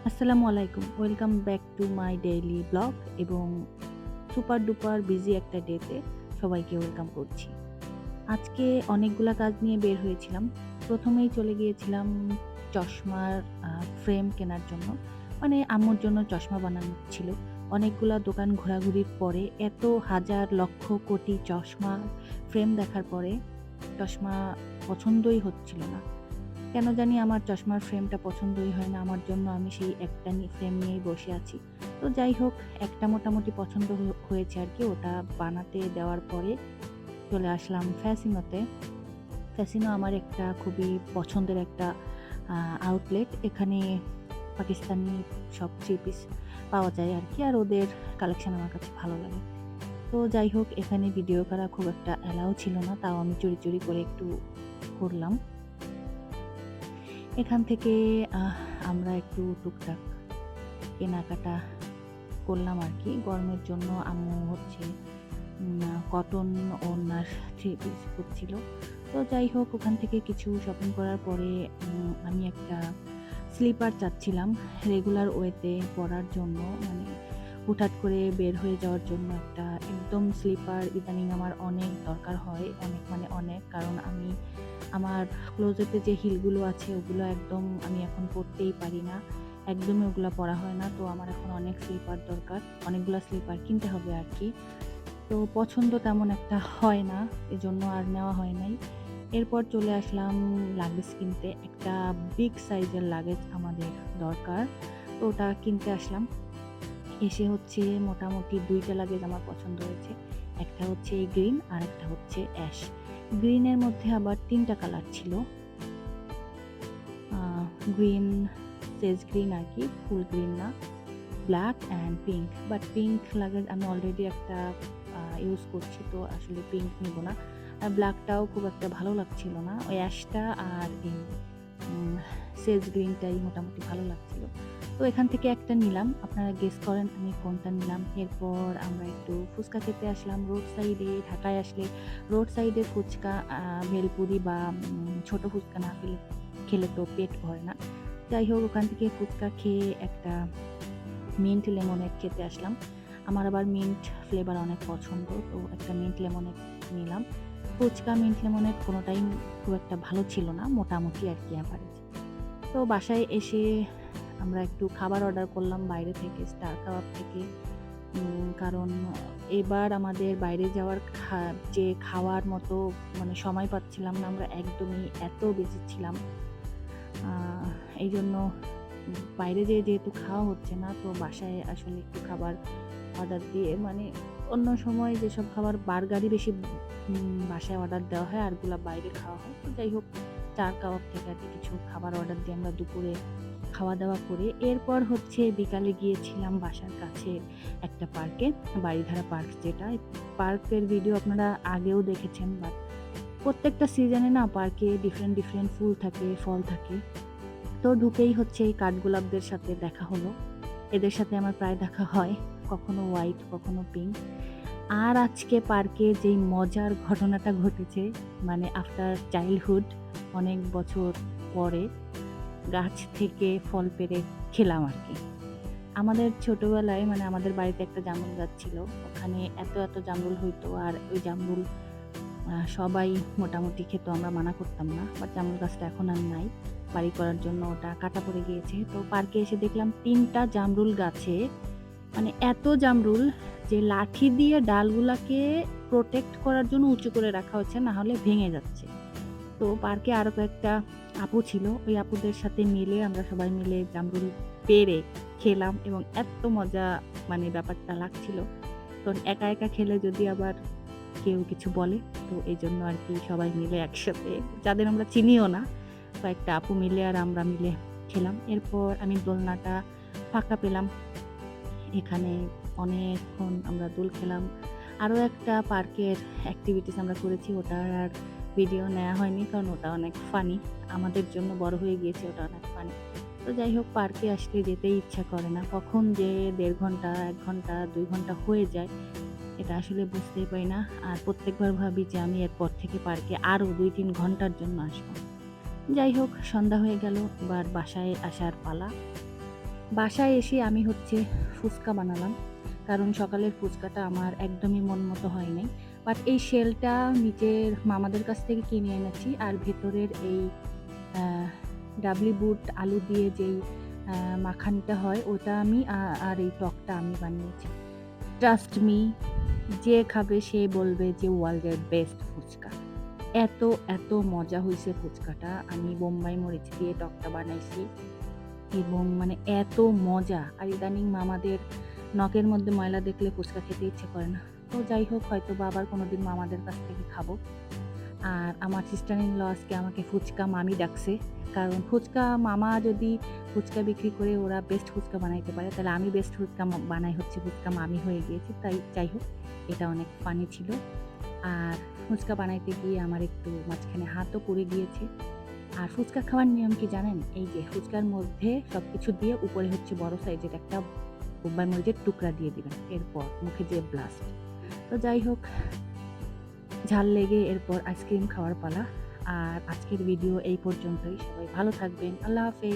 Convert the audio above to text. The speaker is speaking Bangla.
আসসালামু আলাইকুম। Welcome back to my daily blog এবং সুপার ডুপার বিজি একটা ডেতে সবাইকে ওয়েলকাম করছি। আজকে অনেকগুলা কাজ নিয়ে বের হয়েছিলাম। ১ম এই চলে গিয়েছিলাম চশমার ফ্রেম কেনার জন্য। মানে আম্মুর জন্য চশমা বানানো ছিল। অনেকগুলা দোকান ঘোরাঘুরির পরে এত হাজার লক্ষ কোটি চশমার ফ্রেম দেখার পরে চশমা পছন্দই হচ্ছিল না। কেন জানি আমার চশমার ফ্রেমটা পছন্দই হয় না। আমার জন্য আমি সেই একটা ফ্রেম নিয়েই বসে আছি। তো যাই হোক, একটা মোটামুটি পছন্দ হয়েছে আরকি। ওটা বানাতে দেওয়ার পরে চলে আসলাম ফ্যাসিনোতে। ফ্যাসিনো আমার একটা খুবই পছন্দের একটা আ আউটলেট। এখানে পাকিস্তানি সব থ্রি পিস পাওয়া যায় আরকি। আর ওদের কালেকশন আমার কাছে ভালো লাগে। তো যাই হোক, এখানে ভিডিও করা খুব একটা অ্যালাও ছিল না। তাও আমি চুরি, চুরি করে একটু করলাম। এখান থেকে আহ আমরা একটু টুকটাক কেনাকাটা করলাম আরকি। গরমের জন্য আম্মু হচ্ছে কটন ওড়নার থ্রি পিস খুঁজছিল। তো যাই হোক, ওখান থেকে কিছু শপিং করার পরে আমি একটা স্লিপার চাচ্ছিলাম রেগুলার ওয়েতে পরার জন্য। মানে হুটহাট করে বের হয়ে যাওয়ার জন্য একটা একদম স্লিপার ইদানিং আমার অনেক দরকার হয়। অনেক মানে অনেক। কারণ আমি আমার ক্লোজেটে যে হিলগুলো আছে ওগুলো একদম আমি এখন পরতেই পারি না। একদমই ওগুলা পরা হয় না। তো আমার এখন অনেক স্লিপার দরকার। অনেকগুলা স্লিপার কিনতে হবে আরকি। তো পছন্দ তেমন একটা হয় না। এজন্য আর নেওয়া হয় নাই। এরপর চলে আসলাম লাগেজ কিনতে। একটা বিগ সাইজের লাগেজ আমাদের দরকার। তো ওটা কিনতে আসলাম। এসে হচ্ছে মোটামুটি ২ টা লাগেজ আমার পছন্দ হয়েছে। একটা হচ্ছে গ্রিন আরেকটা হচ্ছে অ্যাশ। গ্রিনের মধ্যে আবার ৩ টা কালার ছিল। আ গ্রিন, সেজ গ্রিন আরকি, ফুল গ্রিন না। Black and pink. But pink luggage আমি অলরেডি একটা ইউজ করছি, তো আসলে পিঙ্ক নিব না। আর ব্লাকটাও খুব একটা ভালো লাগছিল না। ওই অ্যাশটা আর এই উম সেজ গ্রিনটাই মোটামুটি ভালো লাগছিল। তো এখান থেকে একটা নিলাম। আপনারা গেস করেন আমি কোনটা নিলাম। এরপর আমরা একটু ফুচকা খেতে আসলাম রোড সাইডে। ঢাকায় আসলে রোড সাইডে ফুচকা, ভেলপুরি বা ছোট ফুচকা না খেলে তো পেট ভরে না। যাই হোক, ওখান থেকে ফুচকা খেয়ে একটা মিন্ট লেমনেড খেতে আসলাম। আমার আবার মিন্ট ফ্লেভার অনেক পছন্দ। তো একটা মিন্ট লেমনেড নিলাম। ফুচকা, মিন্ট লেমনেড কোনটাই খুব একটা ভালো ছিল না। মোটামুটি আরকি এভারেজ। তো বাসায় এসে আমরা একটু খাবার অর্ডার করলাম বাইরে থেকে, স্টার কাবাব থেকে। কারণ এবার আমাদের বাইরে যাওয়ার যে খাওয়ার মতো মানে সময় পাচ্ছিলাম না আমরা একদমই, এত বিজি ছিলাম। আ এইজন্য বাইরে যেয়ে যেহেতু খাওয়া হচ্ছে না, তো বাসায় আসলে একটু খাবার অর্ডার দিয়ে মানে অন্য সময় যেসব খাবার বার্গারই বেশি বাসায় অর্ডার দেওয়া হয়, আরগুলা বাইরে খাওয়া হয়। তো যাই হোক, চার কাবাব থেকে আরকি কিছু খাবার অর্ডার দিয়ে আমরা দুপুরে খাওয়া-দাওয়া করে এরপর হচ্ছে বিকালে গিয়েছিলাম বাসার কাছে একটা পার্কে, বারিধারা পার্ক যেটা। এই পার্কের ভিডিও আপনারা আগেও দেখেছেন, বাট প্রত্যেকটা সিজনে না পার্কে ডিফারেন্ট, ডিফারেন্ট ফুল থাকে, ফল থাকে। তো ঢুকেই হচ্ছে এই কাঠগোলাপদের সাথে দেখা হলো। এদের সাথে আমার প্রায় দেখা হয়। কখনো হোয়াইট, কখনো পিঙ্ক। আর আজকে পার্কে যেই মজার ঘটনাটা ঘটেছে, মানে আফটার চাইল্ডহুড অনেক বছর পরে গাছ থেকে ফল পেড়ে খেলাম আরকি। আমাদের ছোটবেলায় মানে আমাদের বাড়িতে একটা জামরুল গাছ ছিল। ওখানে এত, এত জামরুল হইতো আর ওই জামরুল সবাই মোটামুটি খেত। আমরা মানা করতাম না। বাট জামরুল গাছটা এখন আর নাই। বাড়ি করার জন্য ওটা কাটা পড়ে গিয়েছে। তো পার্কে এসে দেখলাম ৩ টা জামরুল গাছে মানে এত জামরুল যে লাঠি দিয়ে ডালগুলাকে প্রোটেক্ট করার জন্য উঁচু করে রাখা হচ্ছে, না হলে ভেঙে যাচ্ছে। তো পার্কে আরো কয়েকটা আপু ছিল। ওই আপুদের সাথে মিলে আমরা সবাই মিলে জামরুল পেড়ে খেলাম এবং এত্ত মজা মানে ব্যাপারটা লাগছিল। তো একা, একা খেলে যদি আবার কেউ কিছু বলে, তো এজন্য আরকি সবাই মিলে একসাথে, যাদের আমরা চিনিও না, কয়েকটা আপু মিলে আর আমরা মিলে খেলাম। এরপর আমি দোলনাটা ফাঁকা পেলাম। এখানে অনেকক্ষণ আমরা দোল খেলাম। আরো একটা পার্কের এক্টিভিটিস আমরা করেছি। ওটার আর ভিডিও নেয়া হয়নি কারণ ওটা অনেক ফানি। আমাদের জন্য বড় হয়ে গিয়েছে, ওটা অনেক ফানি। তো যাই হোক, পার্কে আসলে যেতেই ইচ্ছা করে না। কখন যে ১.৫ ঘন্টা, ১ ঘন্টা, ২ ঘন্টা হয়ে যায় এটা আসলে বুঝতেই পারি না। আর প্রত্যেকবার ভাবি যে আমি এরপর থেকে পার্কে আরো ২-৩ ঘন্টার জন্য আসবো। যাই হোক, সন্ধ্যা হয়ে গেল। এবার বাসায় আসার পালা। বাসায় এসে আমি হচ্ছে ফুচকা বানালাম। কারণ সকালের ফুচকাটা আমার একদমই মন মতো হয় নাই। বাট এই শেলটা নিজের মামাদের কাছ থেকে কিনে এনেছি। আর ভেতরের এই আ ডাবলি বুট আলু দিয়ে যেই মাখানটা হয় ওটা আমি আর এই টকটা আমি বানিয়েছি। ট্রাস্ট মি, যে খাবে সে বলবে যে ওয়ার্ল্ডের বেস্ট ফুচকা। এত, এত মজা হইছে ফুচকাটা। আমি বোম্বাই মরিচ দিয়ে টকটা বানাইছি এবং মানে এত মজা! আর ইদানিং মামাদের নখের মধ্যে ময়লা দেখলে ফুচকা খেতে ইচ্ছে করে না। তো যাই হোক, হয়তোবা আবার কোনোদিন মামাদের কাছ থেকে খাবো। আর আমার সিস্টার ইন ল আজকে আমাকে ফুচকা মামি ডাকছে। কারণ ফুচকা মামা যদি ফুচকা বিক্রি করে ওরা বেস্ট ফুচকা বানাইতে পারে, তাহলে আমি বেস্ট ফুচকা বানাই হচ্ছে ফুচকা মামি হয়ে গিয়েছি। তাই যাই হোক, এটা অনেক ফানি ছিল। আর ফুচকা বানাইতে গিয়ে আমার একটু মাঝখানে হাতও পুড়ে গিয়েছে। আর ফুচকা খাওয়ার নিয়ম কি জানেন? এই যে ফুচকার মধ্যে সবকিছু দিয়ে উপরে হচ্ছে বড় সাইজের একটা বোম্বাই মরিচের টুকরা দিয়ে দিবেন। এরপর মুখে যে ব্লাস্ট। তো যাই হোক, ঝাল লেগে এরপর আইসক্রিম খাওয়ার পালা। আর আজকের ভিডিও এই পর্যন্তই। সবাই ভালো থাকবেন। আল্লাহ হাফেজ।